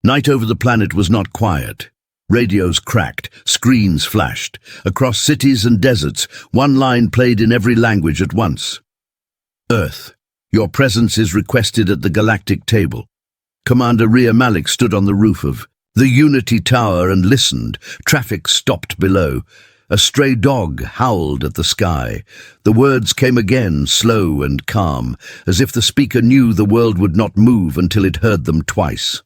Night over the planet was not quiet. Radios cracked, screens flashed. Across cities and deserts, one line played in every language at once. Earth, your presence is requested at the Galactic table. Commander Rhea Malik stood on the roof of the Unity Tower and listened. Traffic stopped below. A stray dog howled at the sky. The words came again, slow and calm, as if the speaker knew the world would not move until it heard them twice.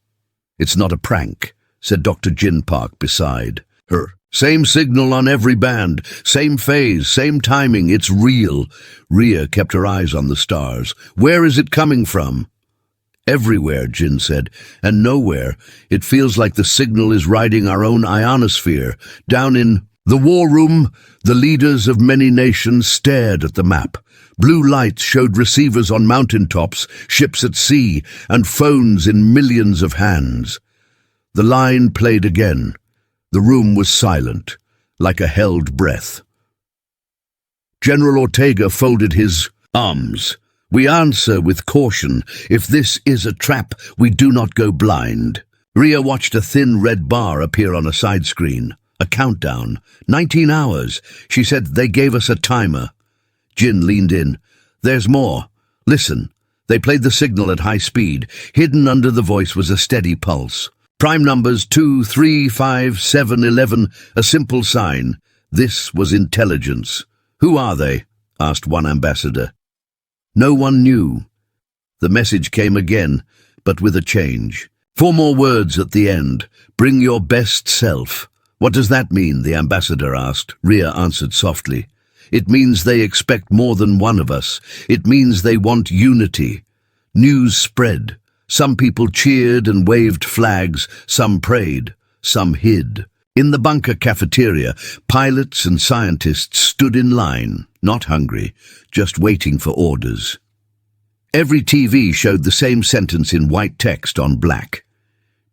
"It's not a prank," said Dr. Jin Park beside her. "Same signal on every band, same phase, same timing, it's real." Rhea kept her eyes on the stars. "Where is it coming from?" "Everywhere," Jin said, "and nowhere. It feels like the signal is riding our own ionosphere. Down in the war room, the leaders of many nations stared at the map. Blue lights showed receivers on mountaintops, ships at sea, and phones in millions of hands. The line played again. The room was silent, like a held breath. General Ortega folded his arms. "We answer with caution. If this is a trap, we do not go blind." Rhea watched a thin red bar appear on a side screen. A countdown. 19 hours. She said they gave us a timer. Jin leaned in. "There's more. Listen." They played the signal at high speed. Hidden under the voice was a steady pulse. Prime numbers 2, 3, 5, 7, 11, a simple sign. This was intelligence. "Who are they?" asked one ambassador. No one knew. The message came again, but with a change. 4 more words at the end. "Bring your best self." "What does that mean?" the ambassador asked. Rhea answered softly. "It means they expect more than one of us. It means they want unity." News spread. Some people cheered and waved flags, some prayed, some hid. In the bunker cafeteria, pilots and scientists stood in line, not hungry, just waiting for orders. Every TV showed the same sentence in white text on black.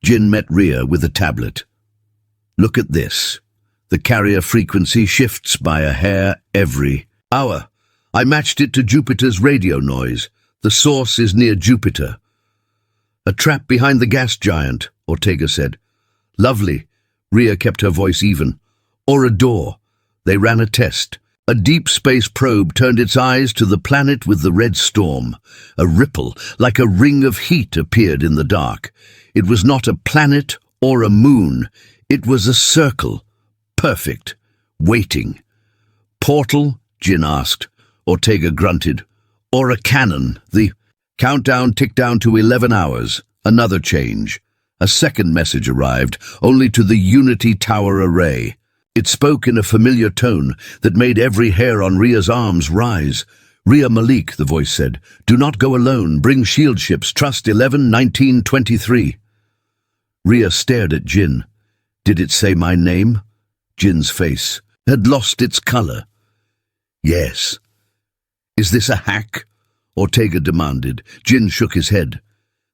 Jin met Rhea with a tablet. "Look at this. The carrier frequency shifts by a hair every hour. I matched it to Jupiter's radio noise. The source is near Jupiter." "A trap behind the gas giant," Ortega said. "Lovely." Rhea kept her voice even. "Or a door." They ran a test. A deep space probe turned its eyes to the planet with the red storm. A ripple, like a ring of heat, appeared in the dark. It was not a planet or a moon. It was a circle. Perfect. Waiting. "Portal?" Jin asked. Ortega grunted. "Or a cannon." The countdown ticked down to 11 hours. Another change. A second message arrived, only to the Unity Tower array. It spoke in a familiar tone that made every hair on Rhea's arms rise. "Rhea Malik," the voice said. "Do not go alone. Bring shield ships. Trust 11-19-23. Rhea stared at Jin. Did it say my name? Jin's face had lost its color. "Yes." "Is this a hack?" Ortega demanded. Jin shook his head.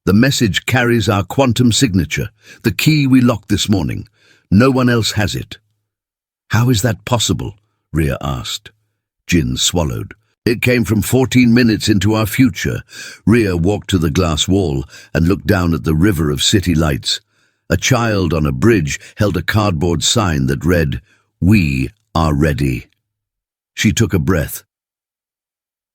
"The message carries our quantum signature, the key we locked this morning. No one else has it." "How is that possible?" Rhea asked. Jin swallowed. "It came from 14 minutes into our future." Rhea walked to the glass wall and looked down at the river of city lights. A child on a bridge held a cardboard sign that read, "We are ready." She took a breath.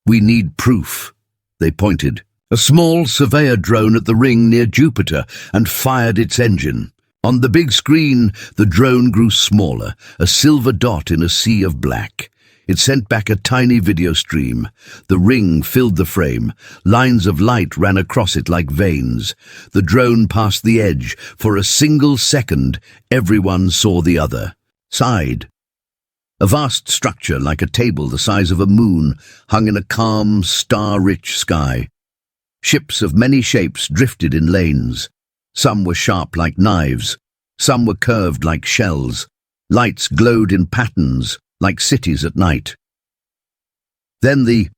"We need proof." They pointed. A small surveyor drone at the ring near Jupiter and fired its engine. On the big screen, the drone grew smaller, a silver dot in a sea of black. It sent back a tiny video stream. The ring filled the frame. Lines of light ran across it like veins. The drone passed the edge. For a single second, everyone saw the other side. A vast structure like a table the size of a moon hung in a calm, star-rich sky. Ships of many shapes drifted in lanes. Some were sharp like knives. Some were curved like shells. Lights glowed in patterns, like cities at night. Then the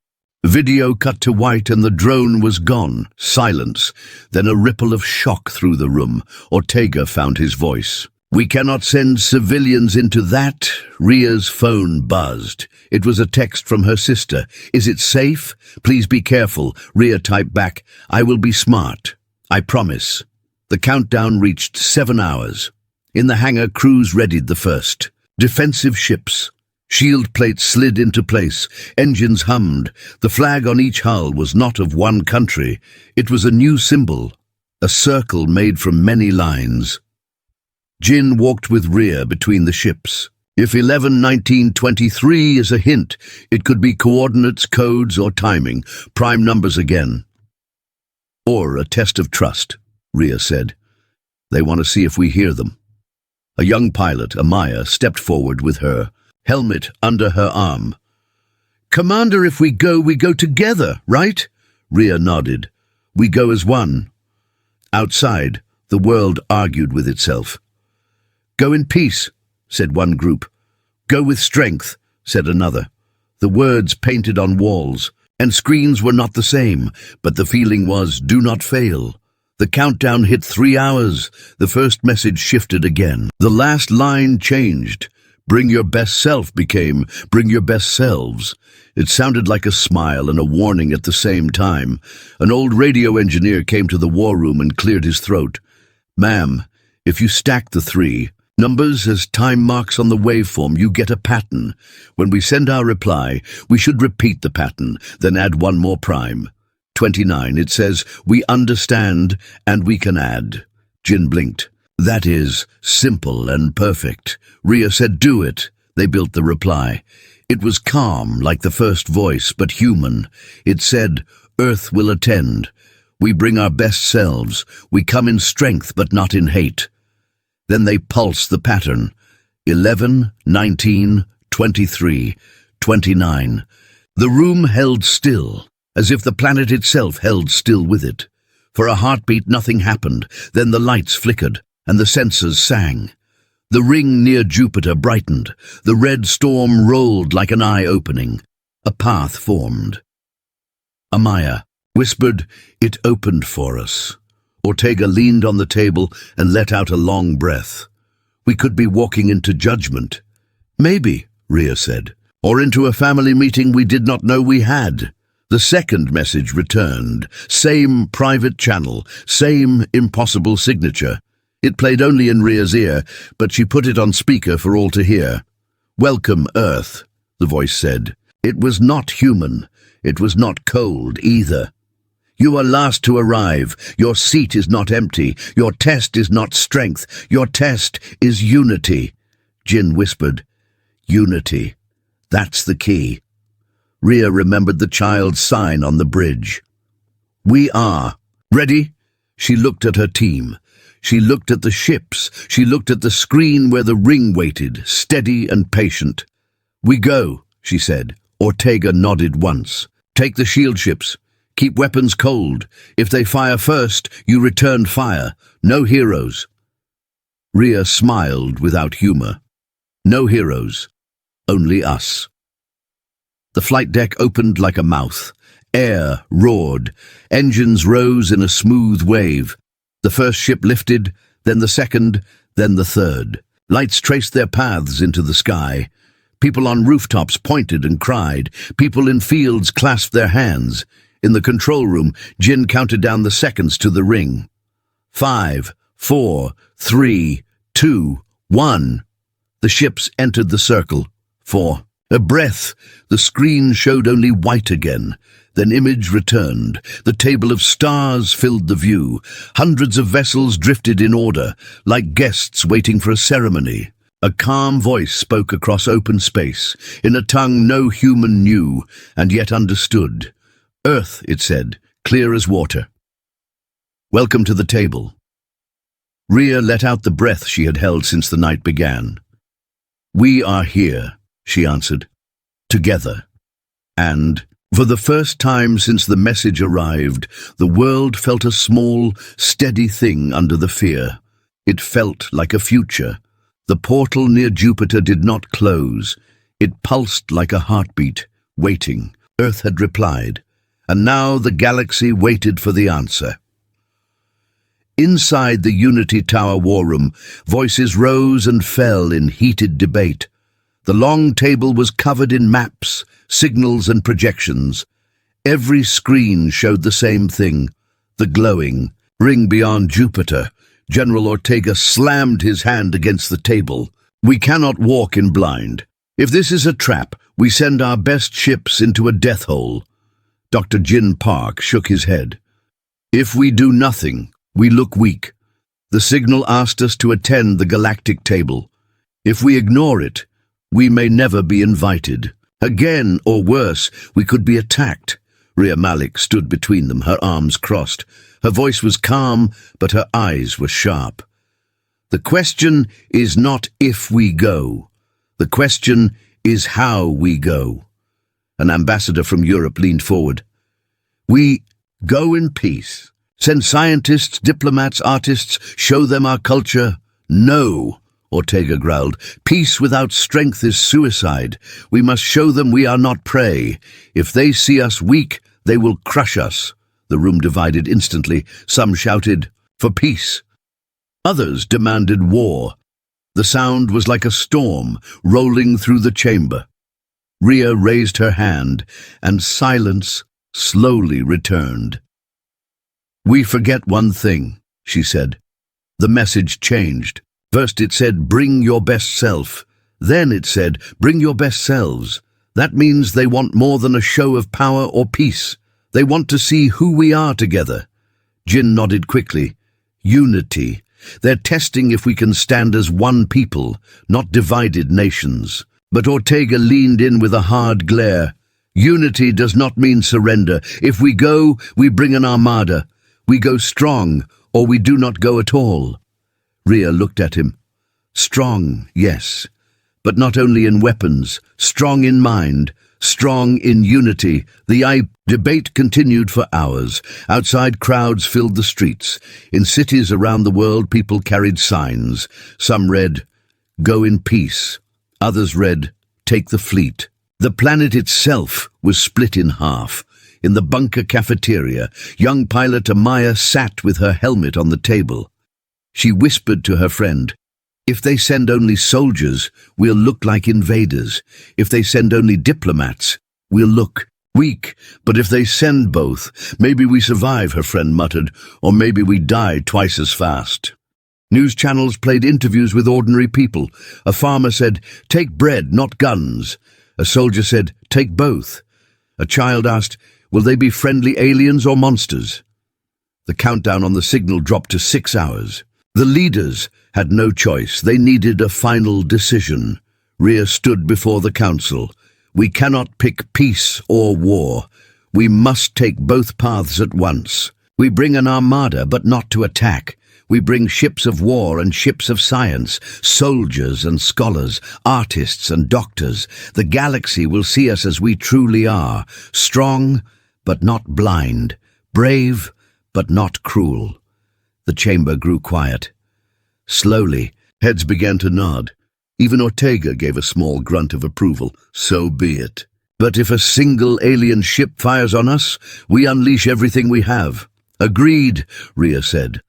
video cut to white and the drone was gone. Silence. Then a ripple of shock through the room. Ortega found his voice. "We cannot send civilians into that." Rhea's phone buzzed. It was a text from her sister. "Is it safe? Please be careful." Rhea typed back, "I will be smart. I promise." The countdown reached 7 hours. In the hangar, crews readied the first. Defensive ships. Shield plates slid into place. Engines hummed. The flag on each hull was not of one country. It was a new symbol, a circle made from many lines. Jin walked with Rhea between the ships. If 11-19-23 is a hint, it could be coordinates, codes, or timing, prime numbers again. Or a test of trust, Rhea said. They want to see if we hear them. A young pilot, Amaya, stepped forward with her, helmet under her arm. Commander, if we go together, right? Rhea nodded. We go as one. Outside, the world argued with itself. Go in peace, said one group. Go with strength, said another. The words painted on walls, and screens were not the same, but the feeling was, do not fail. The countdown hit 3 hours. The first message shifted again. The last line changed. Bring your best self became, bring your best selves. It sounded like a smile and a warning at the same time. An old radio engineer came to the war room and cleared his throat. Ma'am, if you stack the 3 numbers as time marks on the waveform, you get a pattern. When we send our reply, we should repeat the pattern, then add one more prime. 29, it says, we understand and we can add. Jin blinked. That is simple and perfect. Rhea said, do it. They built the reply. It was calm, like the first voice, but human. It said, Earth will attend. We bring our best selves. We come in strength, but not in hate. Then they pulsed the pattern. 11, 19, 23, 29. The room held still, as if the planet itself held still with it. For a heartbeat, nothing happened. Then the lights flickered, and the sensors sang. The ring near Jupiter brightened. The red storm rolled like an eye opening. A path formed. Amaya whispered, it opened for us. Ortega leaned on the table and let out a long breath. We could be walking into judgment. Maybe, Rhea said, or into a family meeting we did not know we had. The second message returned. Same private channel, same impossible signature. It played only in Rhea's ear, but she put it on speaker for all to hear. Welcome, Earth, the voice said. It was not human. It was not cold either. You are last to arrive. Your seat is not empty. Your test is not strength. Your test is unity. Jin whispered. Unity. That's the key. Rhea remembered the child's sign on the bridge. We are. Ready? She looked at her team. She looked at the ships. She looked at the screen where the ring waited, steady and patient. We go, she said. Ortega nodded once. Take the shield ships. Keep weapons cold. If they fire first, you return fire. No heroes. Rhea smiled without humor. No heroes. Only us. The flight deck opened like a mouth. Air roared. Engines rose in a smooth wave. The first ship lifted, then the second, then the third. Lights traced their paths into the sky. People on rooftops pointed and cried. People in fields clasped their hands. In the control room, Jin counted down the seconds to the ring. 5, 4, 3, 2, 1. The ships entered the circle. 4. A breath. The screen showed only white again. Then image returned. The table of stars filled the view. Hundreds of vessels drifted in order, like guests waiting for a ceremony. A calm voice spoke across open space, in a tongue no human knew, and yet understood. Earth, it said, clear as water. Welcome to the table. Rhea let out the breath she had held since the night began. We are here, she answered, together. And, for the first time since the message arrived, the world felt a small, steady thing under the fear. It felt like a future. The portal near Jupiter did not close. It pulsed like a heartbeat, waiting. Earth had replied. And now the galaxy waited for the answer. Inside the Unity Tower war room, voices rose and fell in heated debate. The long table was covered in maps, signals and projections. Every screen showed the same thing, the glowing ring beyond Jupiter, General Ortega slammed his hand against the table. "We cannot walk in blind. If this is a trap, we send our best ships into a death hole." Dr. Jin Park shook his head. "If we do nothing, we look weak. The signal asked us to attend the Galactic table. If we ignore it, we may never be invited. Again, or worse, we could be attacked." Rhea Malik stood between them, her arms crossed. Her voice was calm, but her eyes were sharp. "The question is not if we go. The question is how we go." An ambassador from Europe leaned forward. "We go in peace. Send scientists, diplomats, artists, show them our culture." "No," Ortega growled. "Peace without strength is suicide. We must show them we are not prey. If they see us weak, they will crush us." The room divided instantly. Some shouted, "For peace." Others demanded war. The sound was like a storm rolling through the chamber. Rhea raised her hand, and silence slowly returned. "We forget one thing," she said. The message changed. First it said, "Bring your best self." Then it said, "Bring your best selves." That means they want more than a show of power or peace. They want to see who we are together. Jin nodded quickly. "Unity. They're testing if we can stand as one people, not divided nations." But Ortega leaned in with a hard glare. "Unity does not mean surrender. If we go, we bring an armada. We go strong, or we do not go at all." Rhea looked at him. "Strong, yes, but not only in weapons, strong in mind, strong in unity." The debate continued for hours. Outside, crowds filled the streets. In cities around the world, people carried signs. Some read, "Go in peace." Others read, "Take the fleet." The planet itself was split in half. In the bunker cafeteria, young pilot Amaya sat with her helmet on the table. She whispered to her friend, "If they send only soldiers, we'll look like invaders. If they send only diplomats, we'll look weak. But if they send both, maybe we survive," her friend muttered, "or maybe we die twice as fast." News channels played interviews with ordinary people. A farmer said, "Take bread, not guns." A soldier said, "Take both." A child asked, "Will they be friendly aliens or monsters?" The countdown on the signal dropped to 6 hours. The leaders had no choice. They needed a final decision. Rhea stood before the council. "We cannot pick peace or war. We must take both paths at once. We bring an armada, but not to attack. We bring ships of war and ships of science, soldiers and scholars, artists and doctors. The galaxy will see us as we truly are, strong but not blind, brave but not cruel." The chamber grew quiet. Slowly, heads began to nod. Even Ortega gave a small grunt of approval. "So be it. But if a single alien ship fires on us, we unleash everything we have." "Agreed," Rhea said.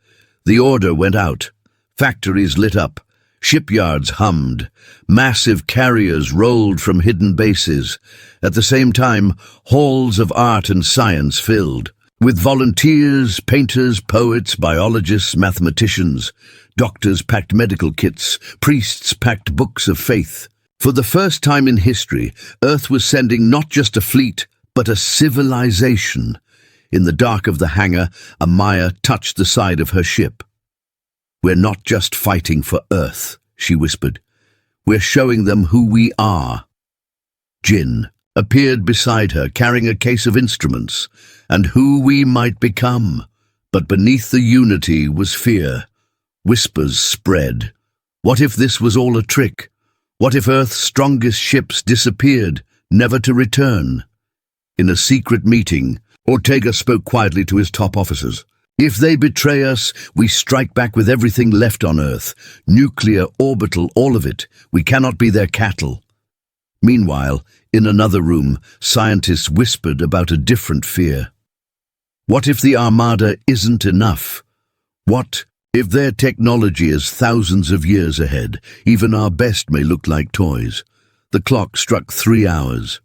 The order went out. Factories lit up. Shipyards hummed. Massive carriers rolled from hidden bases. At the same time, halls of art and science filled, with volunteers, painters, poets, biologists, mathematicians. Doctors packed medical kits. Priests packed books of faith. For the first time in history, Earth was sending not just a fleet, but a civilization. In the dark of the hangar, Amaya touched the side of her ship. "We're not just fighting for Earth," she whispered. "We're showing them who we are." Jin appeared beside her, carrying a case of instruments, and who we might become. But beneath the unity was fear. Whispers spread. What if this was all a trick? What if Earth's strongest ships disappeared, never to return? In a secret meeting, Ortega spoke quietly to his top officers. "If they betray us, we strike back with everything left on Earth. Nuclear, orbital, all of it. We cannot be their cattle." Meanwhile, in another room, scientists whispered about a different fear. What if the Armada isn't enough? What if their technology is thousands of years ahead? Even our best may look like toys. The clock struck 3 hours.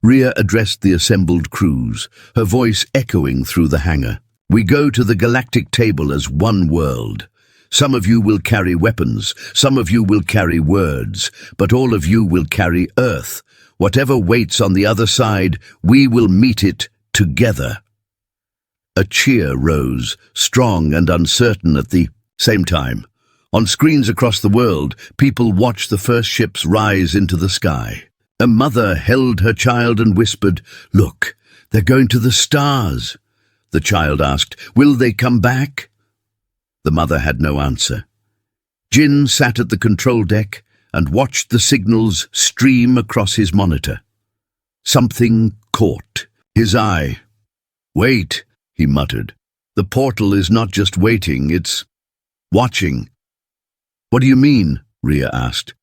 Rhea addressed the assembled crews, her voice echoing through the hangar. We go to the galactic table as one world. Some of you will carry weapons, some of you will carry words, but all of you will carry Earth. Whatever waits on the other side, we will meet it together. A cheer rose, strong and uncertain at the same time. On screens across the world, people watched the first ships rise into the sky. A mother held her child and whispered, "Look, they're going to the stars." The child asked, "Will they come back?" The mother had no answer. Jin sat at the control deck and watched the signals stream across his monitor. Something caught his eye. "Wait," he muttered. "The portal is not just waiting, it's watching." "What do you mean?" Rhea asked.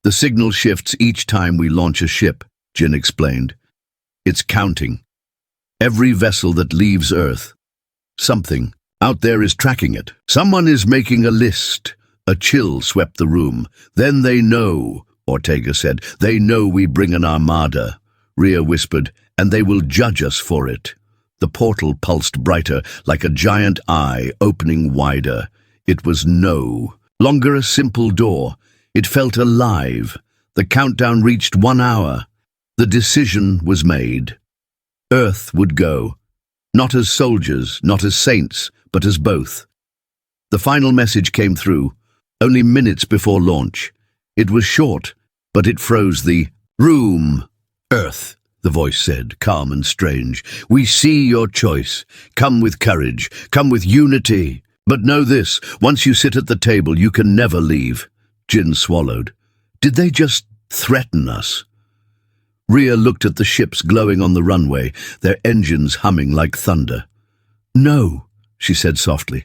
"The signal shifts each time we launch a ship," Jin explained. "It's counting. Every vessel that leaves Earth. Something out there is tracking it. Someone is making a list." A chill swept the room. "Then they know," Ortega said. "They know we bring an armada." Rhea whispered, "And they will judge us for it." The portal pulsed brighter, like a giant eye opening wider. It was no longer a simple door. It felt alive. The countdown reached 1 hour. The decision was made. Earth would go. Not as soldiers, not as saints, but as both. The final message came through, only minutes before launch. It was short, but it froze the room. "Earth," the voice said, calm and strange. "We see your choice. Come with courage. Come with unity. But know this, once you sit at the table, you can never leave." Jin swallowed. Did they just threaten us? Rhea looked at the ships glowing on the runway, their engines humming like thunder. "No," she said softly.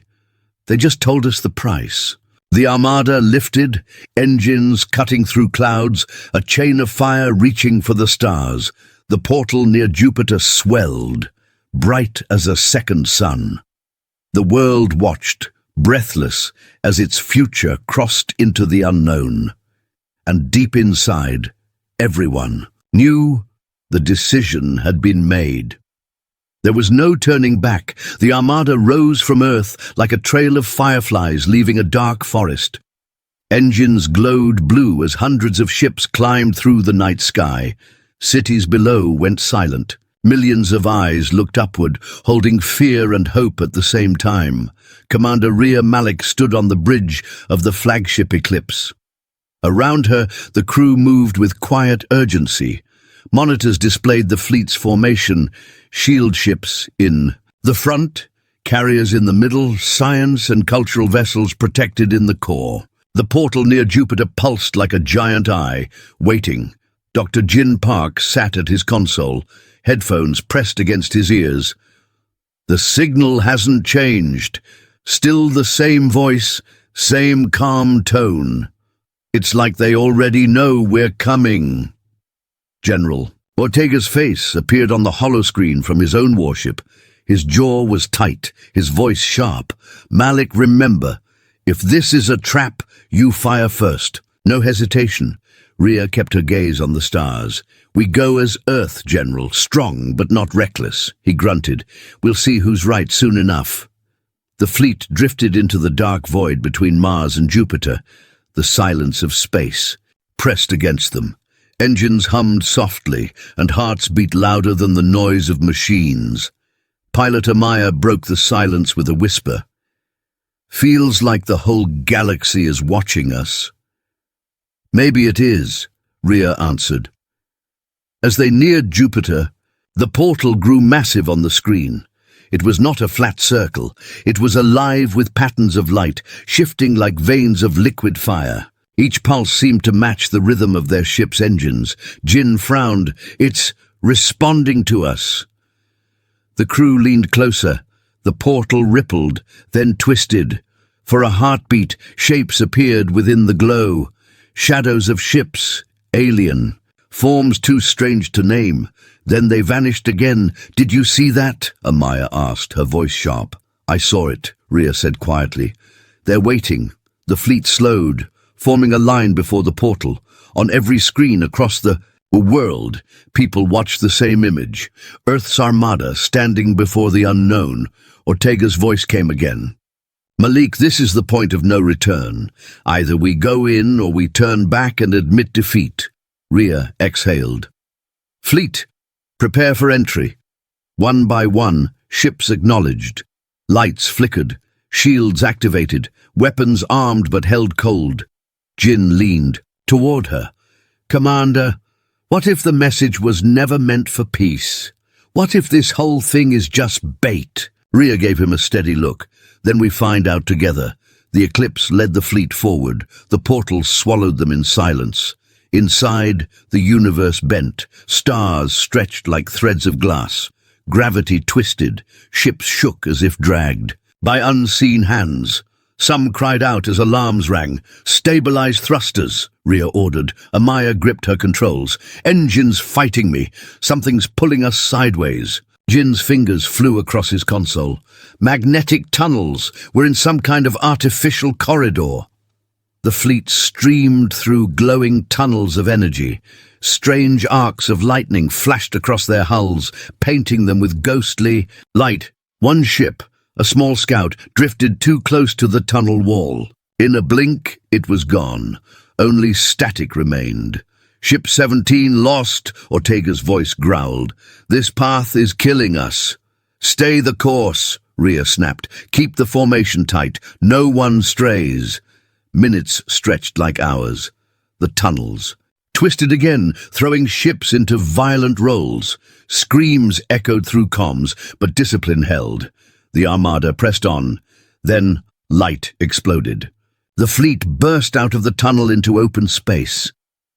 "They just told us the price." The Armada lifted, engines cutting through clouds, a chain of fire reaching for the stars. The portal near Jupiter swelled, bright as a second sun. The world watched, breathless, as its future crossed into the unknown. And deep inside, everyone knew the decision had been made. There was no turning back. The Armada rose from Earth like a trail of fireflies leaving a dark forest. Engines glowed blue as hundreds of ships climbed through the night sky. Cities below went silent. Millions of eyes looked upward, holding fear and hope at the same time. Commander Rhea Malik stood on the bridge of the flagship Eclipse. Around her, the crew moved with quiet urgency. Monitors displayed the fleet's formation, shield ships in the front, carriers in the middle, science and cultural vessels protected in the core. The portal near Jupiter pulsed like a giant eye, waiting. Dr. Jin Park sat at his console, headphones pressed against his ears. "The signal hasn't changed. Still the same voice, same calm tone. It's like they already know we're coming." "General." Ortega's face appeared on the holoscreen from his own warship. His jaw was tight, his voice sharp. "Malik, remember, if this is a trap, you fire first. No hesitation." Rhea kept her gaze on the stars. "We go as Earth, General, strong but not reckless," he grunted. "We'll see who's right soon enough." The fleet drifted into the dark void between Mars and Jupiter. The silence of space pressed against them. Engines hummed softly, and hearts beat louder than the noise of machines. Pilot Amaya broke the silence with a whisper. "Feels like the whole galaxy is watching us." "Maybe it is," Rhea answered. As they neared Jupiter, the portal grew massive on the screen. It was not a flat circle. It was alive with patterns of light, shifting like veins of liquid fire. Each pulse seemed to match the rhythm of their ship's engines. Jin frowned. "It's responding to us." The crew leaned closer. The portal rippled, then twisted. For a heartbeat, shapes appeared within the glow. Shadows of ships, alien, forms too strange to name. Then they vanished again. "Did you see that?" Amaya asked, her voice sharp. "I saw it," Rhea said quietly. "They're waiting." The fleet slowed, forming a line before the portal. On every screen across the A world, people watched the same image. Earth's Armada standing before the unknown. Ortega's voice came again. Malik, this is the point of no return. Either we go in or we turn back and admit defeat. Rhea exhaled. Fleet, prepare for entry. One by one, ships acknowledged. Lights flickered, shields activated, weapons armed but held cold. Jin leaned toward her. Commander, what if the message was never meant for peace? What if this whole thing is just bait? Rhea gave him a steady look. Then we find out together. The eclipse led the fleet forward. The portal swallowed them in silence. Inside, the universe bent. Stars stretched like threads of glass. Gravity twisted. Ships shook as if dragged by unseen hands. Some cried out as alarms rang. Stabilize thrusters, Rhea ordered. Amaya gripped her controls. Engines fighting me. Something's pulling us sideways. Jin's fingers flew across his console. Magnetic tunnels. We're in some kind of artificial corridor. The fleet streamed through glowing tunnels of energy. Strange arcs of lightning flashed across their hulls, painting them with ghostly light. One ship, a small scout, drifted too close to the tunnel wall. In a blink, it was gone. Only static remained. Ship 17 lost, Ortega's voice growled. This path is killing us. Stay the course, Rhea snapped. Keep the formation tight. No one strays. Minutes stretched like hours. The tunnels twisted again, throwing ships into violent rolls. Screams echoed through comms, but discipline held. The Armada pressed on. Then light exploded. The fleet burst out of the tunnel into open space.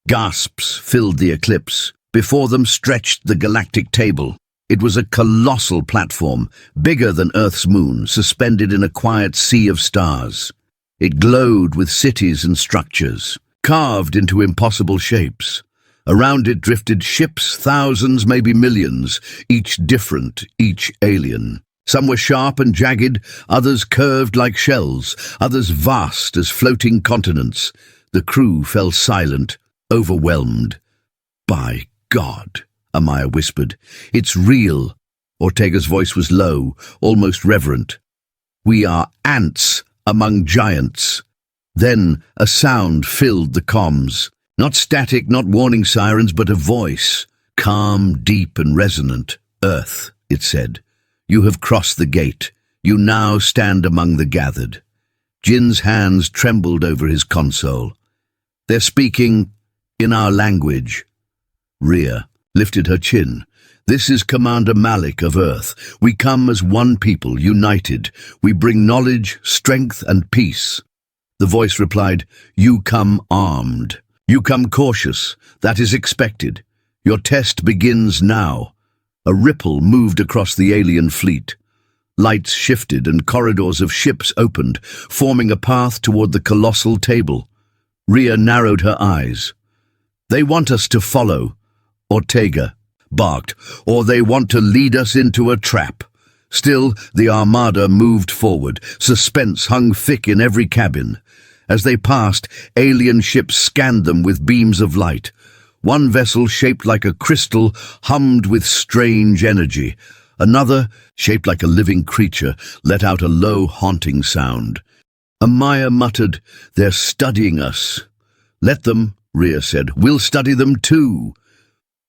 Gasps filled the eclipse. Before them stretched the galactic table. It was a colossal platform, bigger than Earth's moon, suspended in a quiet sea of stars. It glowed with cities and structures, carved into impossible shapes. Around it drifted ships, thousands, maybe millions, each different, each alien. Some were sharp and jagged, others curved like shells, others vast as floating continents. The crew fell silent, overwhelmed. By God, Amaya whispered. It's real. Ortega's voice was low, almost reverent. We are ants among giants. Then a sound filled the comms. Not static, not warning sirens, but a voice. Calm, deep and resonant. Earth, it said. You have crossed the gate. You now stand among the gathered. Jin's hands trembled over his console. They're speaking in our language. Rhea lifted her chin. This is Commander Malik of Earth. We come as one people, united. We bring knowledge, strength, and peace. The voice replied, You come armed. You come cautious. That is expected. Your test begins now. A ripple moved across the alien fleet. Lights shifted and corridors of ships opened, forming a path toward the colossal table. Rhea narrowed her eyes. They want us to follow, Ortega barked, or they want to lead us into a trap. Still, the Armada moved forward. Suspense hung thick in every cabin. As they passed, alien ships scanned them with beams of light. One vessel, shaped like a crystal, hummed with strange energy. Another, shaped like a living creature, let out a low, haunting sound. Amaya muttered, They're studying us. Let them, Rhea said. We'll study them too.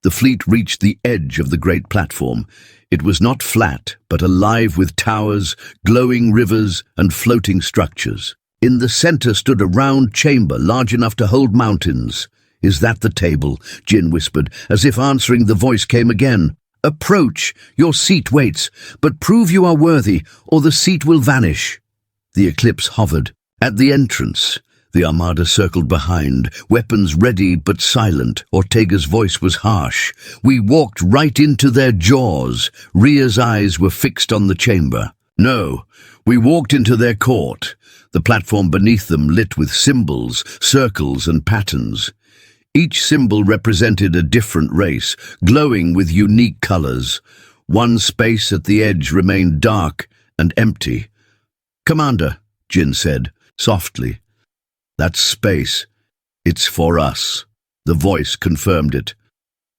The fleet reached the edge of the great platform. It was not flat, but alive with towers, glowing rivers, and floating structures. In the center stood a round chamber large enough to hold mountains. Is that the table? Jin whispered, as if answering the voice came again. Approach. Your seat waits, but prove you are worthy, or the seat will vanish. The eclipse hovered. At the entrance, the Armada circled behind, weapons ready but silent. Ortega's voice was harsh. We walked right into their jaws. Rhea's eyes were fixed on the chamber. No, we walked into their court. The platform beneath them lit with symbols, circles and patterns. Each symbol represented a different race, glowing with unique colors. One space at the edge remained dark and empty. Commander, Jin said, softly. That space, it's for us. The voice confirmed it.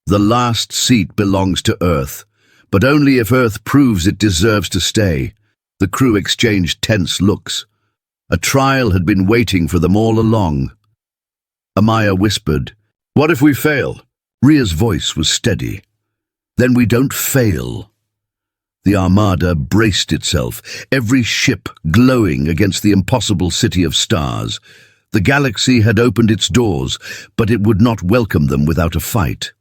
The last seat belongs to Earth, but only if Earth proves it deserves to stay. The crew exchanged tense looks. A trial had been waiting for them all along. Amaya whispered, "What if we fail?" Ria's voice was steady. "Then we don't fail." The Armada braced itself, every ship glowing against the impossible city of stars. The galaxy had opened its doors, but it would not welcome them without a fight.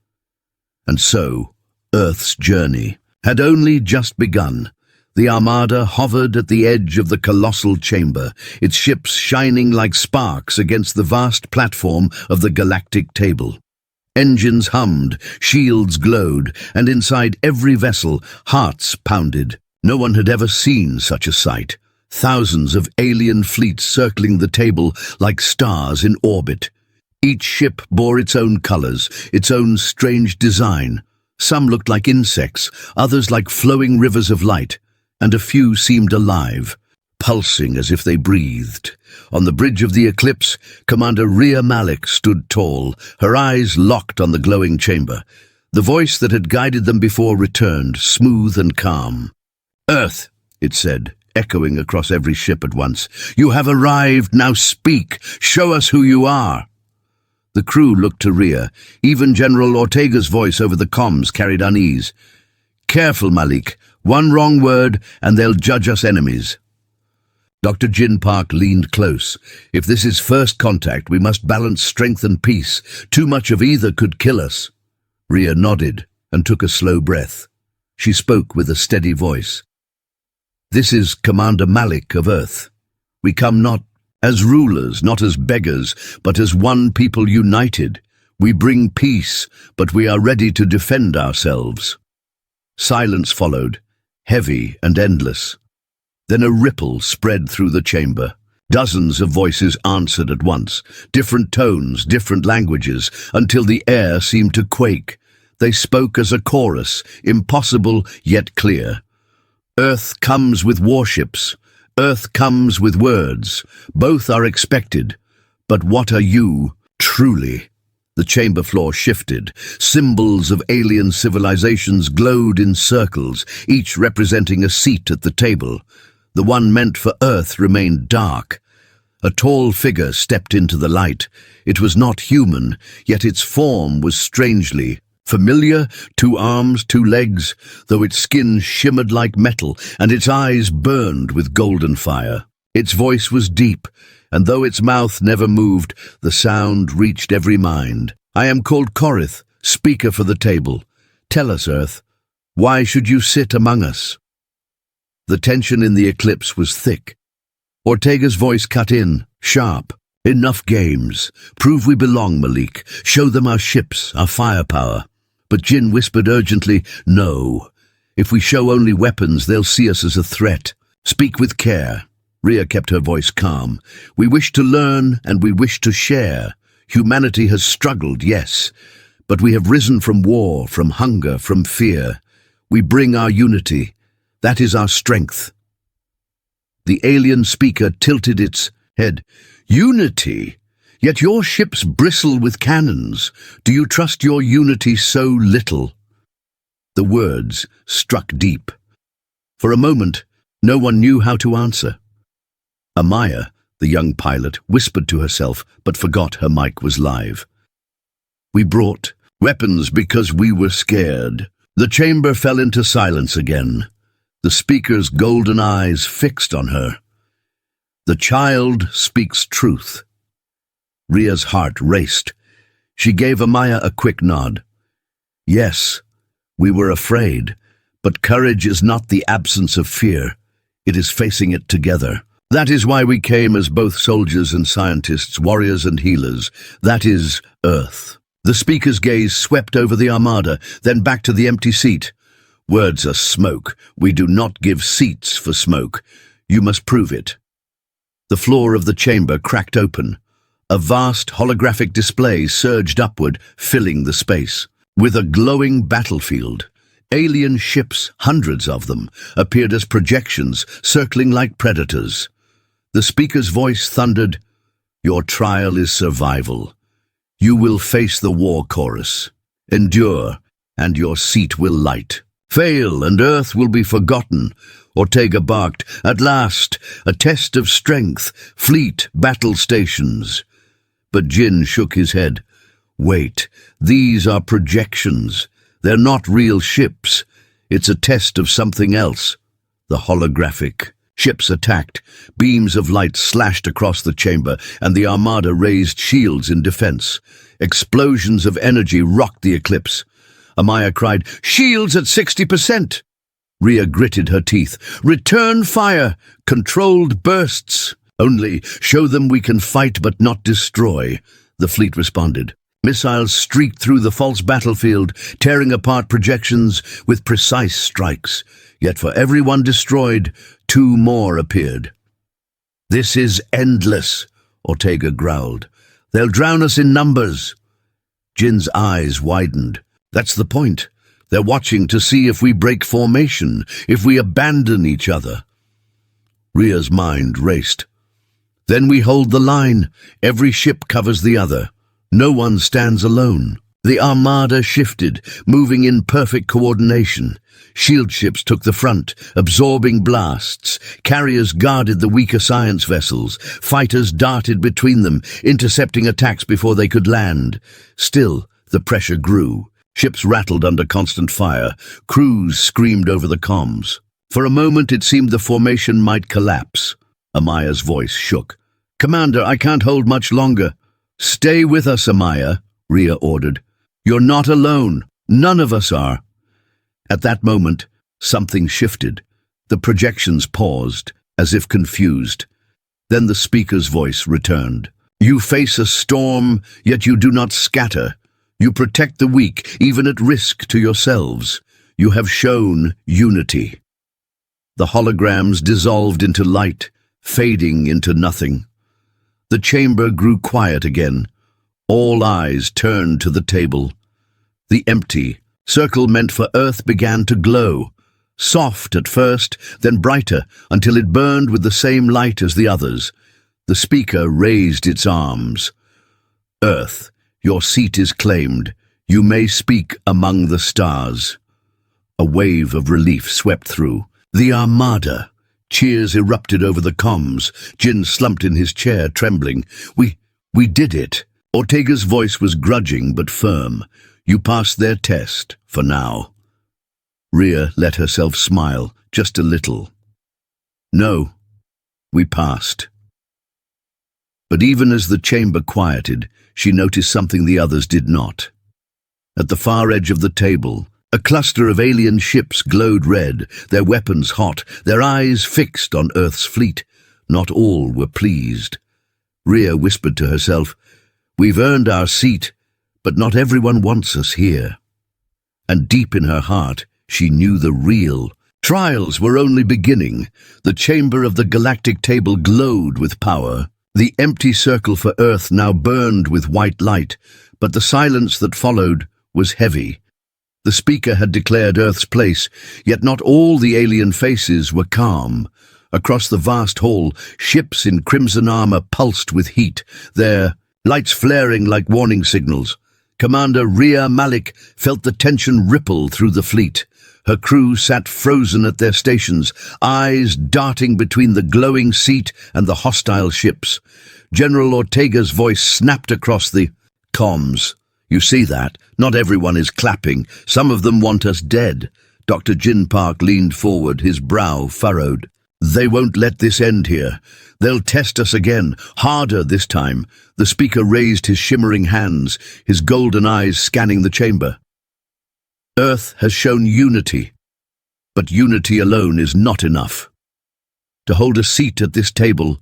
And so, Earth's journey had only just begun. The Armada hovered at the edge of the colossal chamber, its ships shining like sparks against the vast platform of the galactic table. Engines hummed, shields glowed, and inside every vessel, hearts pounded. No one had ever seen such a sight. Thousands of alien fleets circling the table like stars in orbit. Each ship bore its own colors, its own strange design. Some looked like insects, others like flowing rivers of light, and a few seemed alive, pulsing as if they breathed. On the bridge of the eclipse, Commander Rhea Malik stood tall, her eyes locked on the glowing chamber. The voice that had guided them before returned, smooth and calm. "Earth," it said, echoing across every ship at once. "You have arrived, now speak. Show us who you are." The crew looked to Rhea. Even General Ortega's voice over the comms carried unease. "Careful, Malik. One wrong word, and they'll judge us enemies." Dr. Jin Park leaned close. "If this is first contact, we must balance strength and peace. Too much of either could kill us." Rhea nodded and took a slow breath. She spoke with a steady voice. "This is Commander Malik of Earth. We come not as rulers, not as beggars, but as one people united. We bring peace, but we are ready to defend ourselves." Silence followed, heavy and endless. Then a ripple spread through the chamber. Dozens of voices answered at once, different tones, different languages, until the air seemed to quake. They spoke as a chorus, impossible yet clear. "Earth comes with warships. Earth comes with words. Both are expected. But what are you, truly?" The chamber floor shifted. Symbols of alien civilizations glowed in circles, each representing a seat at the table. The one meant for Earth remained dark. A tall figure stepped into the light. It was not human, yet its form was strangely familiar. 2 arms, 2 legs, though its skin shimmered like metal, and its eyes burned with golden fire. Its voice was deep, and though its mouth never moved, the sound reached every mind. "I am called Korith, speaker for the table. Tell us, Earth, why should you sit among us?" The tension in the eclipse was thick. Ortega's voice cut in, sharp. "Enough games. Prove we belong, Malik. Show them our ships, our firepower." But Jin whispered urgently, "No. If we show only weapons, they'll see us as a threat. Speak with care." Rhea kept her voice calm. "We wish to learn and we wish to share. Humanity has struggled, yes, but we have risen from war, from hunger, from fear. We bring our unity. That is our strength." The alien speaker tilted its head. "Unity? Yet your ships bristle with cannons. Do you trust your unity so little?" The words struck deep. For a moment, no one knew how to answer. Amaya, the young pilot, whispered to herself, but forgot her mic was live. "We brought weapons because we were scared." The chamber fell into silence again. The speaker's golden eyes fixed on her. "The child speaks truth." Rhea's heart raced. She gave Amaya a quick nod. "Yes, we were afraid, but courage is not the absence of fear. It is facing it together. That is why we came as both soldiers and scientists, warriors and healers. That is Earth." The speaker's gaze swept over the Armada, then back to the empty seat. "Words are smoke. We do not give seats for smoke. You must prove it." The floor of the chamber cracked open. A vast holographic display surged upward, filling the space. With a glowing battlefield, alien ships, hundreds of them, appeared as projections, circling like predators. The speaker's voice thundered, "Your trial is survival. You will face the war chorus. Endure, and your seat will light. Fail, and Earth will be forgotten. Ortega barked, "At last, a test of strength, fleet battle stations." But Jin shook his head. "Wait, these are projections. They're not real ships. It's a test of something else." The holographic. Ships attacked. Beams of light slashed across the chamber, and the Armada raised shields in defense. Explosions of energy rocked the eclipse. Amaya cried, "Shields at 60%! Rhea gritted her teeth. "Return fire! Controlled bursts! Only show them we can fight but not destroy," the fleet responded. Missiles streaked through the false battlefield, tearing apart projections with precise strikes. Yet for every one destroyed, 2 more appeared. "This is endless," Ortega growled. "They'll drown us in numbers." Jin's eyes widened. "That's the point. They're watching to see if we break formation, if we abandon each other." Rhea's mind raced. "Then we hold the line. Every ship covers the other. No one stands alone." The Armada shifted, moving in perfect coordination. Shield ships took the front, absorbing blasts. Carriers guarded the weaker science vessels. Fighters darted between them, intercepting attacks before they could land. Still, the pressure grew. Ships rattled under constant fire. Crews screamed over the comms. For a moment it seemed the formation might collapse. Amaya's voice shook. "Commander, I can't hold much longer." "Stay with us, Amaya," Rhea ordered. "You're not alone. None of us are." At that moment, something shifted. The projections paused, as if confused. Then the speaker's voice returned. "You face a storm, yet you do not scatter. You protect the weak, even at risk to yourselves. You have shown unity." The holograms dissolved into light, fading into nothing. The chamber grew quiet again. All eyes turned to the table. The empty circle meant for Earth began to glow, soft at first, then brighter, until it burned with the same light as the others. The speaker raised its arms. "Earth, your seat is claimed. You may speak among the stars." A wave of relief swept through. The Armada. Cheers erupted over the comms. Jin slumped in his chair, trembling. We did it." Ortega's voice was grudging but firm. "You passed their test, for now." Rhea let herself smile, just a little. "No, we passed." But even as the chamber quieted, she noticed something the others did not. At the far edge of the table, a cluster of alien ships glowed red, their weapons hot, their eyes fixed on Earth's fleet. Not all were pleased. Rhea whispered to herself, "We've earned our seat, but not everyone wants us here." And deep in her heart, she knew the real trials were only beginning. The chamber of the galactic table glowed with power. The empty circle for Earth now burned with white light, but the silence that followed was heavy. The speaker had declared Earth's place, yet not all the alien faces were calm. Across the vast hall, ships in crimson armor pulsed with heat, their lights flaring like warning signals. Commander Rhea Malik felt the tension ripple through the fleet. Her crew sat frozen at their stations, eyes darting between the glowing seat and the hostile ships. General Ortega's voice snapped across the comms. "You see that? Not everyone is clapping. Some of them want us dead." Dr. Jin Park leaned forward, his brow furrowed. "They won't let this end here. They'll test us again, harder this time." The speaker raised his shimmering hands, his golden eyes scanning the chamber. "Earth has shown unity, but unity alone is not enough. To hold a seat at this table,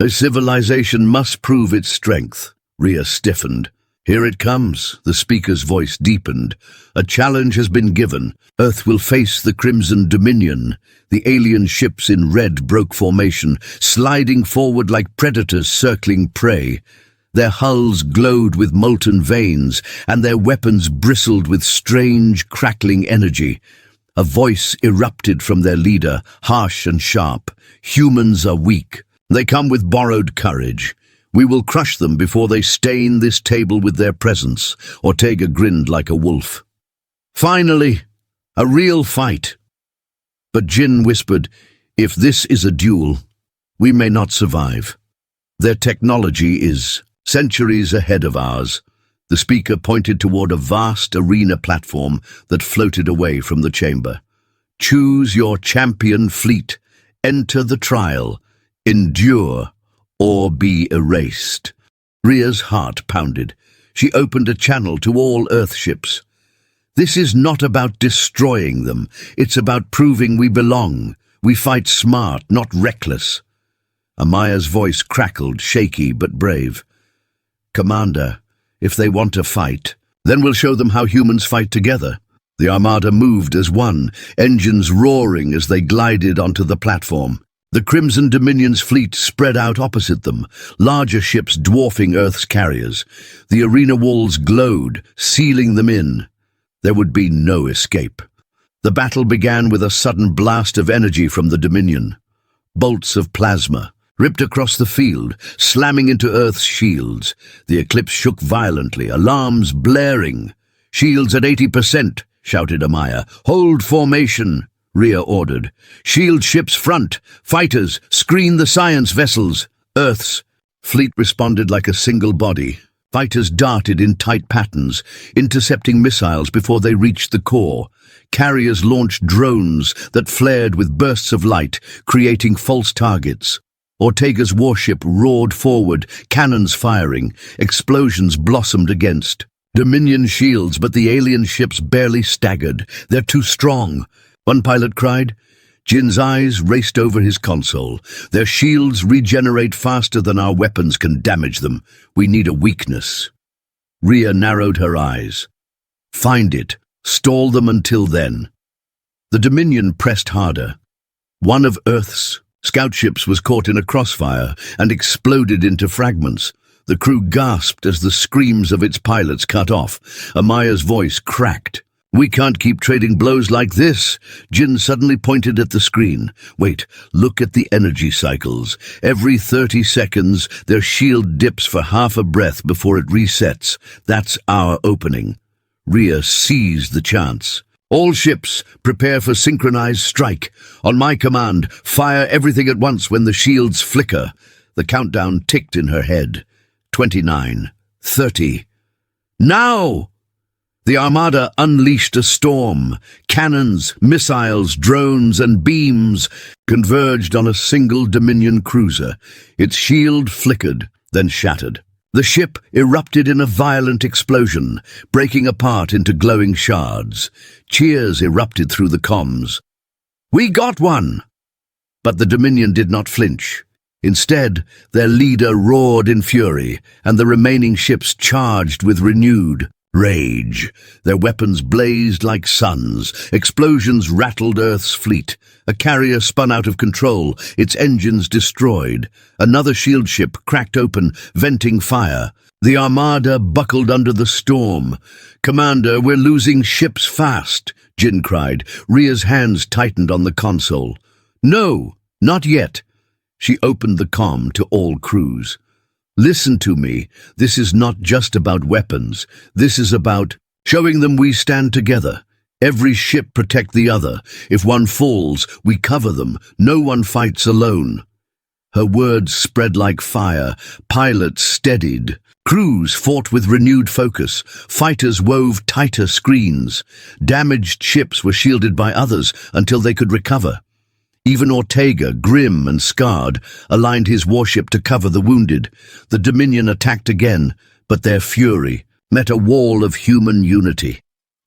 a civilization must prove its strength." Rhea stiffened. "Here it comes," the speaker's voice deepened. "A challenge has been given. Earth will face the Crimson Dominion." The alien ships in red broke formation, sliding forward like predators circling prey. Their hulls glowed with molten veins, and their weapons bristled with strange, crackling energy. A voice erupted from their leader, harsh and sharp. "Humans are weak. They come with borrowed courage. We will crush them before they stain this table with their presence. Ortega grinned like a wolf. Finally, a real fight. But Jin whispered, if this is a duel, we may not survive. Their technology is centuries ahead of ours. The speaker pointed toward a vast arena platform that floated away from the chamber. Choose your champion fleet. Enter the trial. Endure or be erased. Rhea's heart pounded. She opened a channel to all Earthships. This is not about destroying them. It's about proving we belong. We fight smart, not reckless. Amaya's voice crackled, shaky but brave. Commander, if they want to fight, then we'll show them how humans fight together. The Armada moved as one, engines roaring as they glided onto the platform. The Crimson Dominion's fleet spread out opposite them, larger ships dwarfing Earth's carriers. The arena walls glowed, sealing them in. There would be no escape. The battle began with a sudden blast of energy from the Dominion. Bolts of plasma ripped across the field, slamming into Earth's shields. The eclipse shook violently, alarms blaring. Shields at 80%, shouted Amaya. Hold formation, Rhea ordered. Shield ships front. Fighters, screen the science vessels. Earth's fleet responded like a single body. Fighters darted in tight patterns, intercepting missiles before they reached the core. Carriers launched drones that flared with bursts of light, creating false targets. Ortega's warship roared forward, cannons firing. Explosions blossomed against Dominion shields, but the alien ships barely staggered. They're too strong, one pilot cried. Jin's eyes raced over his console. Their shields regenerate faster than our weapons can damage them. We need a weakness. Rhea narrowed her eyes. Find it. Stall them until then. The Dominion pressed harder. One of Earth's scout ships was caught in a crossfire and exploded into fragments. The crew gasped as the screams of its pilots cut off. Amaya's voice cracked. We can't keep trading blows like this. Jin suddenly pointed at the screen. Wait, look at the energy cycles. Every 30 seconds, their shield dips for half a breath before it resets. That's our opening. Rhea seized the chance. All ships, prepare for synchronized strike. On my command, fire everything at once when the shields flicker. The countdown ticked in her head. 29, 30. Now! The Armada unleashed a storm. Cannons, missiles, drones, and beams converged on a single Dominion cruiser. Its shield flickered, then shattered. The ship erupted in a violent explosion, breaking apart into glowing shards. Cheers erupted through the comms. We got one! But the Dominion did not flinch. Instead, their leader roared in fury, and the remaining ships charged with renewed rage. Their weapons blazed like suns. Explosions rattled Earth's fleet. A carrier spun out of control, its engines destroyed. Another shield ship cracked open, venting fire. The Armada buckled under the storm. Commander, we're losing ships fast, Jin cried. Rhea's hands tightened on the console. No, not yet. She opened the comm to all crews. Listen to me. This is not just about weapons. This is about showing them we stand together. Every ship protect the other. If one falls, we cover them. No one fights alone. Her words spread like fire. Pilots steadied. Crews fought with renewed focus. Fighters wove tighter screens. Damaged ships were shielded by others until they could recover. Even Ortega, grim and scarred, aligned his warship to cover the wounded. The Dominion attacked again, but their fury met a wall of human unity.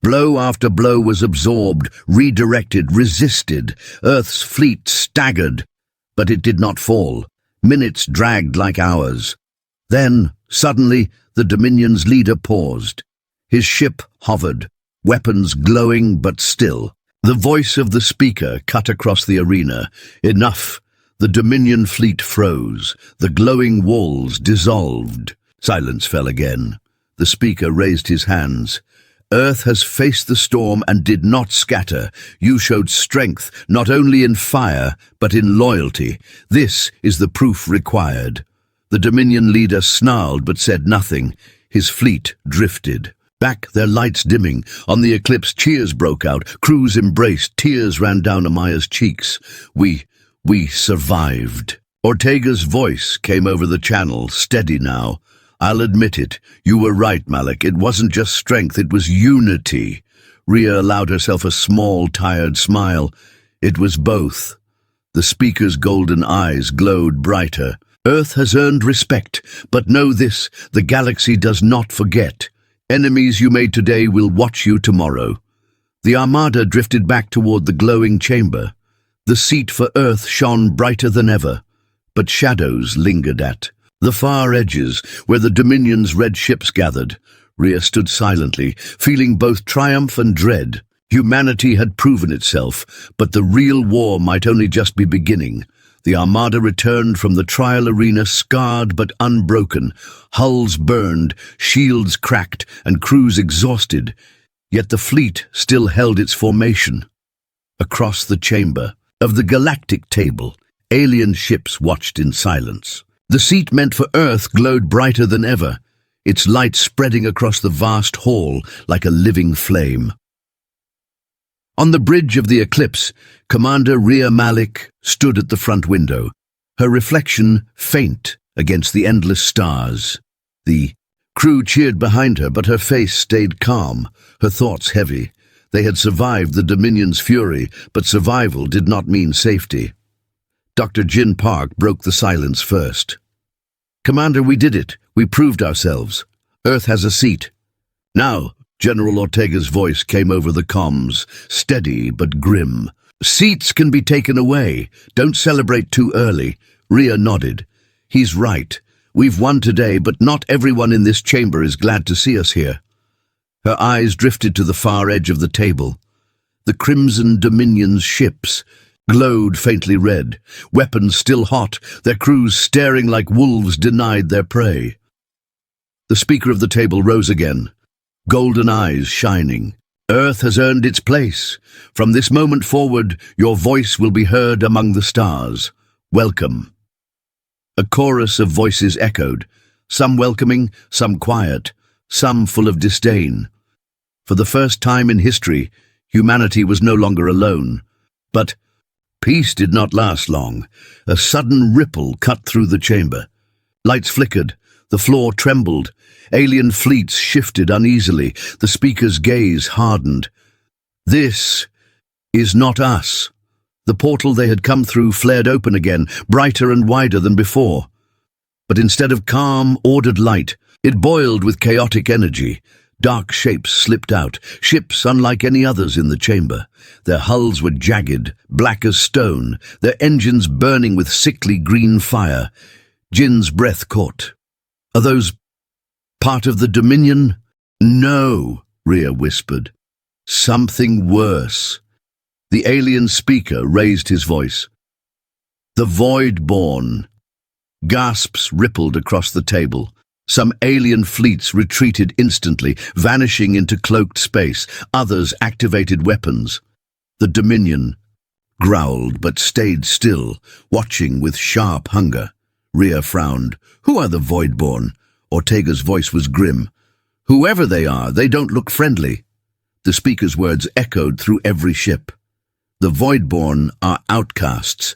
Blow after blow was absorbed, redirected, resisted. Earth's fleet staggered, but it did not fall. Minutes dragged like hours. Then, suddenly, the Dominion's leader paused. His ship hovered, weapons glowing but still. The voice of the speaker cut across the arena. Enough. The Dominion fleet froze. The glowing walls dissolved. Silence fell again. The speaker raised his hands. Earth has faced the storm and did not scatter. You showed strength, not only in fire, but in loyalty. This is the proof required. The Dominion leader snarled but said nothing. His fleet drifted. Back, their lights dimming. On the Eclipse, cheers broke out. Crews embraced. Tears ran down Amaya's cheeks. We survived. Ortega's voice came over the channel, steady now. I'll admit it. You were right, Malik. It wasn't just strength, it was unity. Rhea allowed herself a small, tired smile. It was both. The speaker's golden eyes glowed brighter. Earth has earned respect, but know this, the galaxy does not forget. Enemies you made today will watch you tomorrow. The Armada drifted back toward the glowing chamber. The seat for Earth shone brighter than ever, but shadows lingered at the far edges, where the Dominion's red ships gathered. Rhea stood silently, feeling both triumph and dread. Humanity had proven itself, but the real war might only just be beginning. The Armada returned from the trial arena scarred but unbroken, hulls burned, shields cracked, and crews exhausted. Yet the fleet still held its formation. Across the chamber of the Galactic table, alien ships watched in silence. The seat meant for Earth glowed brighter than ever, its light spreading across the vast hall like a living flame. On the bridge of the Eclipse, Commander Rhea Malik stood at the front window, her reflection faint against the endless stars. The crew cheered behind her, but her face stayed calm, her thoughts heavy. They had survived the Dominion's fury, but survival did not mean safety. Dr. Jin Park broke the silence first. Commander, we did it. We proved ourselves. Earth has a seat. Now, General Ortega's voice came over the comms, steady but grim. Seats can be taken away. Don't celebrate too early. Rhea nodded. He's right. We've won today, but not everyone in this chamber is glad to see us here. Her eyes drifted to the far edge of the table. The Crimson Dominion's ships glowed faintly red, weapons still hot, their crews staring like wolves denied their prey. The speaker of the table rose again, golden eyes shining. Earth has earned its place. From this moment forward, your voice will be heard among the stars. Welcome. A chorus of voices echoed, some welcoming, some quiet, some full of disdain. For the first time in history, humanity was no longer alone. But peace did not last long. A sudden ripple cut through the chamber. Lights flickered. The floor trembled. Alien fleets shifted uneasily. The speaker's gaze hardened. This is not us. The portal they had come through flared open again, brighter and wider than before. But instead of calm, ordered light, it boiled with chaotic energy. Dark shapes slipped out, ships unlike any others in the chamber. Their hulls were jagged, black as stone, their engines burning with sickly green fire. Jin's breath caught. Are those part of the Dominion? No, Rhea whispered. Something worse. The alien speaker raised his voice. The Voidborn. Gasps rippled across the table. Some alien fleets retreated instantly, vanishing into cloaked space. Others activated weapons. The Dominion growled but stayed still, watching with sharp hunger. Rhea frowned. Who are the Voidborn? Ortega's voice was grim. Whoever they are, they don't look friendly. The speaker's words echoed through every ship. The Voidborn are outcasts.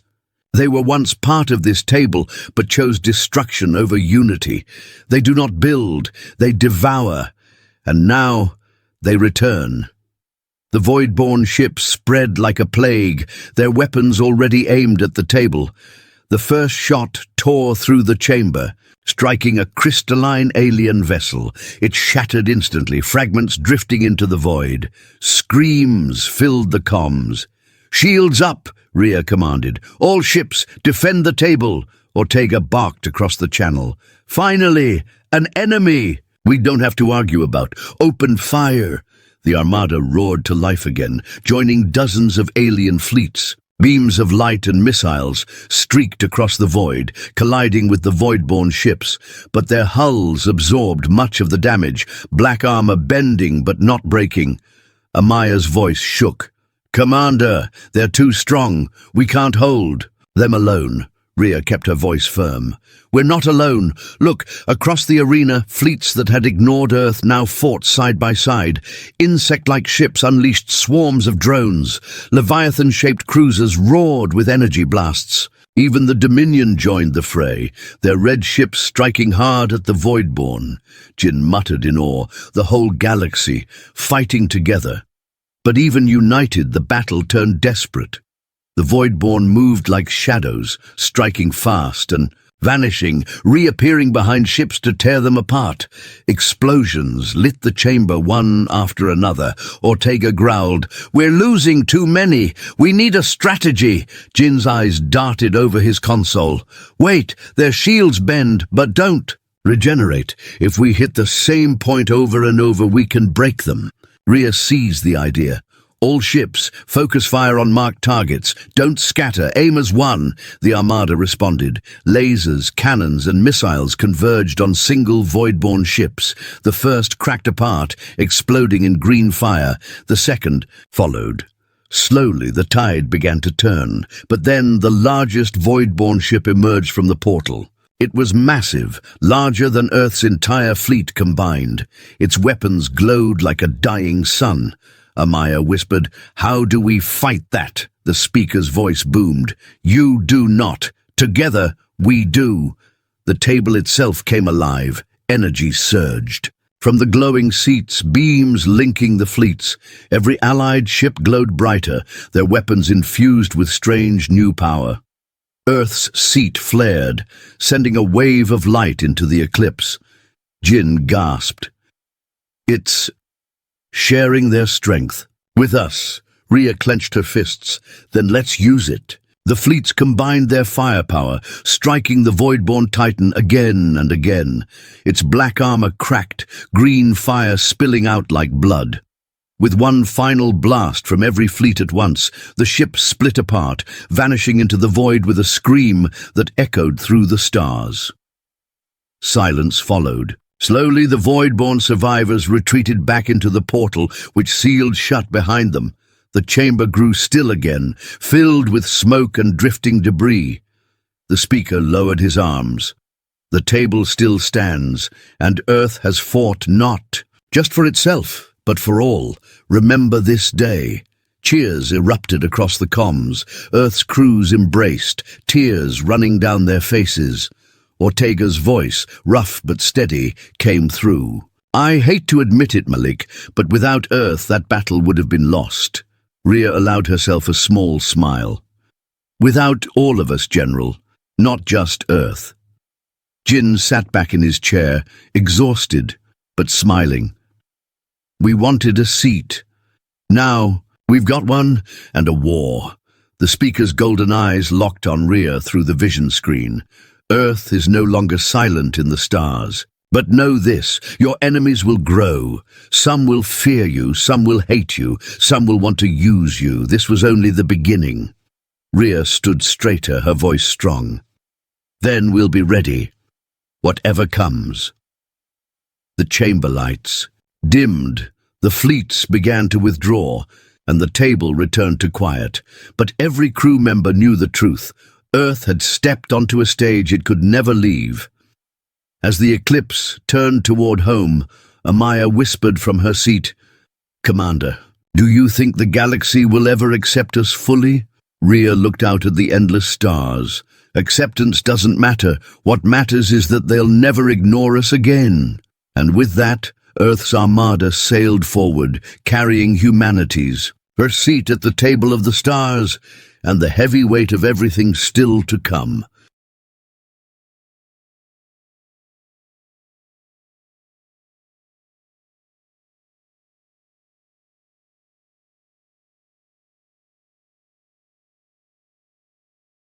They were once part of this table, but chose destruction over unity. They do not build, they devour, and now they return. The Voidborn ships spread like a plague, their weapons already aimed at the table. The first shot tore through the chamber, striking a crystalline alien vessel. It shattered instantly, fragments drifting into the void. Screams filled the comms. Shields up, Rhea commanded. All ships, defend the table. Ortega barked across the channel. Finally, an enemy we don't have to argue about. Open fire. The Armada roared to life again, joining dozens of alien fleets. Beams of light and missiles streaked across the void, colliding with the Voidborn ships, but their hulls absorbed much of the damage, black armor bending but not breaking. Amaya's voice shook. Commander, they're too strong. We can't hold them alone. Rhea kept her voice firm. "We're not alone. Look, across the arena, fleets that had ignored Earth now fought side by side. Insect-like ships unleashed swarms of drones. Leviathan-shaped cruisers roared with energy blasts. Even the Dominion joined the fray, their red ships striking hard at the Voidborn." Jin muttered in awe, "The whole galaxy, fighting together." But even united, the battle turned desperate. The Voidborn moved like shadows, striking fast and vanishing, reappearing behind ships to tear them apart. Explosions lit the chamber one after another. Ortega growled, "We're losing too many. We need a strategy." Jin's eyes darted over his console. "Wait, their shields bend, but don't regenerate. If we hit the same point over and over, we can break them." Rhea seized the idea. "All ships, focus fire on marked targets. Don't scatter, aim as one," the Armada responded. Lasers, cannons and missiles converged on single Voidborn ships. The first cracked apart, exploding in green fire. The second followed. Slowly the tide began to turn, but then the largest Voidborn ship emerged from the portal. It was massive, larger than Earth's entire fleet combined. Its weapons glowed like a dying sun. Amaya whispered, "How do we fight that?" The speaker's voice boomed. "You do not. Together, we do." The table itself came alive. Energy surged. From the glowing seats, beams linking the fleets. Every allied ship glowed brighter, their weapons infused with strange new power. Earth's seat flared, sending a wave of light into the eclipse. Jin gasped. "It's sharing their strength with us." Rhea clenched her fists. "Then let's use it." The fleets combined their firepower, striking the Voidborn Titan again and again. Its black armor cracked, green fire spilling out like blood. With one final blast from every fleet at once, the ship split apart, vanishing into the void with a scream that echoed through the stars. Silence followed. Slowly, the Voidborn survivors retreated back into the portal, which sealed shut behind them. The chamber grew still again, filled with smoke and drifting debris. The speaker lowered his arms. "The table still stands, and Earth has fought not just for itself, but for all. Remember this day." Cheers erupted across the comms. Earth's crews embraced, tears running down their faces. Ortega's voice, rough but steady, came through. "I hate to admit it, Malik, but without Earth that battle would have been lost." Rhea allowed herself a small smile. "Without all of us, General, not just Earth." Jin sat back in his chair, exhausted, but smiling. "We wanted a seat. Now we've got one, and a war." The speaker's golden eyes locked on Rhea through the vision screen. "Earth is no longer silent in the stars. But know this, your enemies will grow. Some will fear you, some will hate you, some will want to use you. This was only the beginning." Rhea stood straighter, her voice strong. "Then we'll be ready, whatever comes." The chamber lights dimmed, the fleets began to withdraw, and the table returned to quiet. But every crew member knew the truth. Earth had stepped onto a stage it could never leave. As the eclipse turned toward home, Amaya whispered from her seat, "Commander, do you think the galaxy will ever accept us fully?" Rhea looked out at the endless stars. "Acceptance doesn't matter. What matters is that they'll never ignore us again." And with that, Earth's Armada sailed forward, carrying humanity's, her seat at the table of the stars, and the heavy weight of everything still to come.